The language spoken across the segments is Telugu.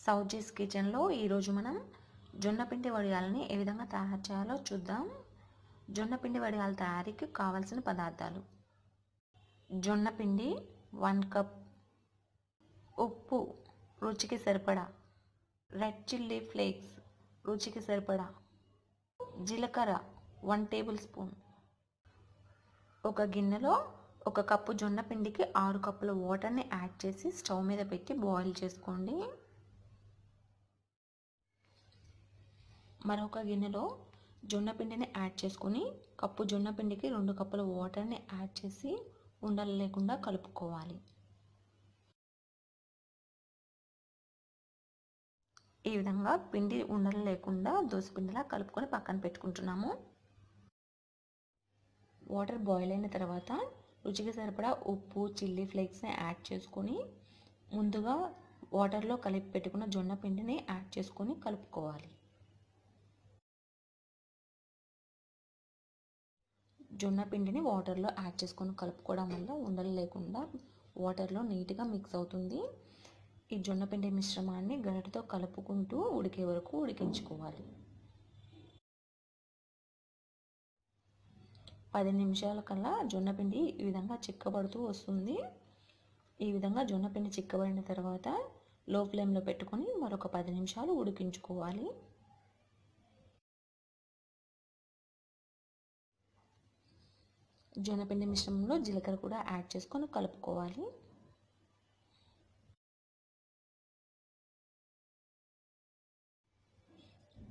సౌజీస్ కిచెన్లో ఈరోజు మనం జొన్న పిండి వడియాలని ఏ విధంగా తయారు చేయాలో చూద్దాం. జొన్న పిండి వడియాల తయారీకి కావాల్సిన పదార్థాలు: జొన్న పిండి 1 కప్, ఉప్పు రుచికి సరిపడా, రెడ్ చిల్లీ ఫ్లేక్స్ రుచికి సరిపడా, జీలకర్ర 1 టేబుల్ స్పూన్. ఒక గిన్నెలో 1 కప్పు జొన్న పిండికి 6 కప్పుల వాటర్ని యాడ్ చేసి స్టవ్ మీద పెట్టి బాయిల్ చేసుకోండి. మరొక గిన్నెలో జొన్న పిండిని యాడ్ చేసుకొని కప్పు జొన్న పిండికి 2 కప్పుల వాటర్ని యాడ్ చేసి ఉండలు లేకుండా కలుపుకోవాలి. ఈ విధంగా పిండి ఉండలు లేకుండా దోసపిండిలా కలుపుకొని పక్కన పెట్టుకుంటున్నాము. వాటర్ బాయిల్ అయిన తర్వాత రుచికి సరిపడా ఉప్పు, చిల్లీ ఫ్లేక్స్ని యాడ్ చేసుకొని ముందుగా వాటర్లో కలిపి పెట్టుకున్న జొన్న పిండిని యాడ్ చేసుకొని కలుపుకోవాలి. జొన్న పిండిని వాటర్లో యాడ్ చేసుకొని కలుపుకోవడం వల్ల ఉండలు లేకుండా వాటర్లో నీట్గా మిక్స్ అవుతుంది. ఈ జొన్న పిండి మిశ్రమాన్ని గరిటెతో కలుపుకుంటూ ఉడికే వరకు ఉడికించుకోవాలి. 10 నిమిషాల కల్లా జొన్న పిండి ఈ విధంగా చిక్కబడుతూ వస్తుంది. ఈ విధంగా జొన్న పిండి చిక్కబడిన తర్వాత లో ఫ్లేమ్లో పెట్టుకొని మరొక 10 నిమిషాలు ఉడికించుకోవాలి. జొన్నపిండి మిశ్రమంలో జీలకర్ర కూడా యాడ్ చేసుకొని కలుపుకోవాలి.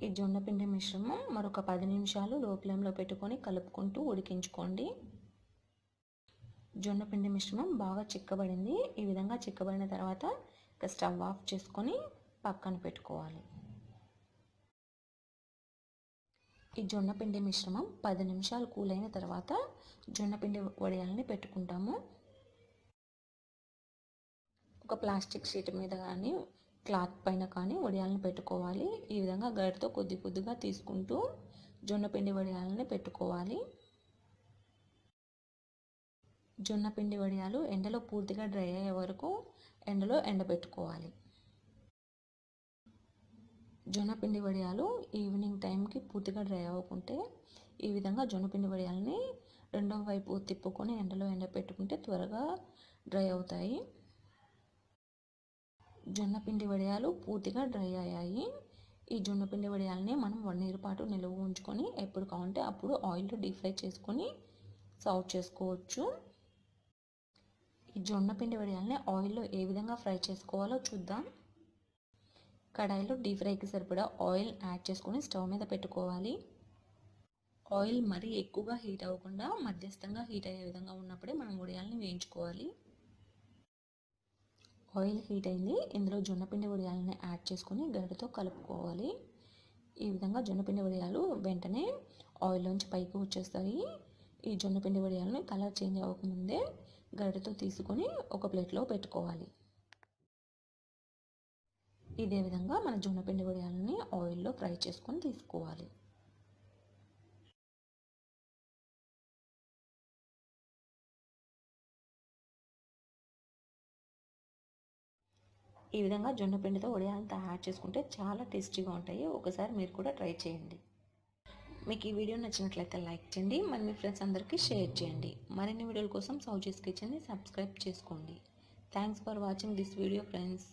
ఈ జొన్నపిండి మిశ్రమం మరొక 10 నిమిషాలు లో ఫ్లేమ్లో పెట్టుకొని కలుపుకుంటూ ఉడికించుకోండి. జొన్నపిండి మిశ్రమం బాగా చిక్కబడింది. ఈ విధంగా చిక్కబడిన తర్వాత స్టవ్ ఆఫ్ చేసుకొని పక్కన పెట్టుకోవాలి. ఈ జొన్నపిండి మిశ్రమం 10 నిమిషాలు కూల్ అయిన తర్వాత జొన్నపిండి వడియాలని పెట్టుకుంటాము. ఒక ప్లాస్టిక్ షీట్ మీద కానీ క్లాత్ పైన కానీ వడియాలని పెట్టుకోవాలి. ఈ విధంగా గరిటెతో కొద్ది కొద్దిగా తీసుకుంటూ జొన్నపిండి వడియాలని పెట్టుకోవాలి. జొన్నపిండి వడియాలు ఎండలో పూర్తిగా డ్రై అయ్యే వరకు ఎండలో ఎండబెట్టుకోవాలి. జొన్నపిండి వడియాలు ఈవినింగ్ టైంకి పూర్తిగా డ్రై అవ్వకుంటే ఈ విధంగా జొన్నపిండి వడియాలని రెండో వైపు తిప్పుకొని ఎండలో ఎండబెట్టుకుంటే త్వరగా డ్రై అవుతాయి. జొన్నపిండి వడియాలు పూర్తిగా డ్రై అయ్యాయి. ఈ జొన్నపిండి వడియాలని మనం 1 ఇయర్ పాటు నిల్వ ఉంచుకొని ఎప్పుడు కావాలంటే అప్పుడు ఆయిల్లో డీప్ ఫ్రై చేసుకొని సర్వ్ చేసుకోవచ్చు. ఈ జొన్నపిండి వడియాలని ఆయిల్లో ఏ విధంగా ఫ్రై చేసుకోవాలో చూద్దాం. కడాయిలో డీప్ ఫ్రైకి సరిపడా ఆయిల్ యాడ్ చేసుకొని స్టవ్ మీద పెట్టుకోవాలి. ఆయిల్ మరీ ఎక్కువగా హీట్ అవ్వకుండా మధ్యస్థంగా హీట్ అయ్యే విధంగా ఉన్నప్పుడే మనం వడియాలని వేయించుకోవాలి. ఆయిల్ హీట్ అయింది. ఇందులో జొన్నపిండి వడియాలని యాడ్ చేసుకొని గరిటెతో కలుపుకోవాలి. ఈ విధంగా జొన్నపిండి వడియాలు వెంటనే ఆయిల్లోంచి పైకి వచ్చేస్తాయి. ఈ జొన్నపిండి వడియాలని కలర్ చేంజ్ అవ్వకముందే గరిటెతో తీసుకొని ఒక ప్లేట్లో పెట్టుకోవాలి. ఇదే విధంగా మన జొన్నపిండి వడియాలని ఆయిల్లో ఫ్రై చేసుకొని తీసుకోవాలి. ఈ విధంగా జొన్నపిండితో వడియాలను తయారు చేసుకుంటే చాలా టేస్టీగా ఉంటాయి. ఒకసారి మీరు కూడా ట్రై చేయండి. మీకు ఈ వీడియో నచ్చినట్లయితే లైక్ చేయండి. మరి మీ ఫ్రెండ్స్ అందరికీ షేర్ చేయండి. మరిన్ని వీడియోల కోసం సౌజీస్ కిచెన్ని సబ్స్క్రైబ్ చేసుకోండి. Thanks for watching this video friends.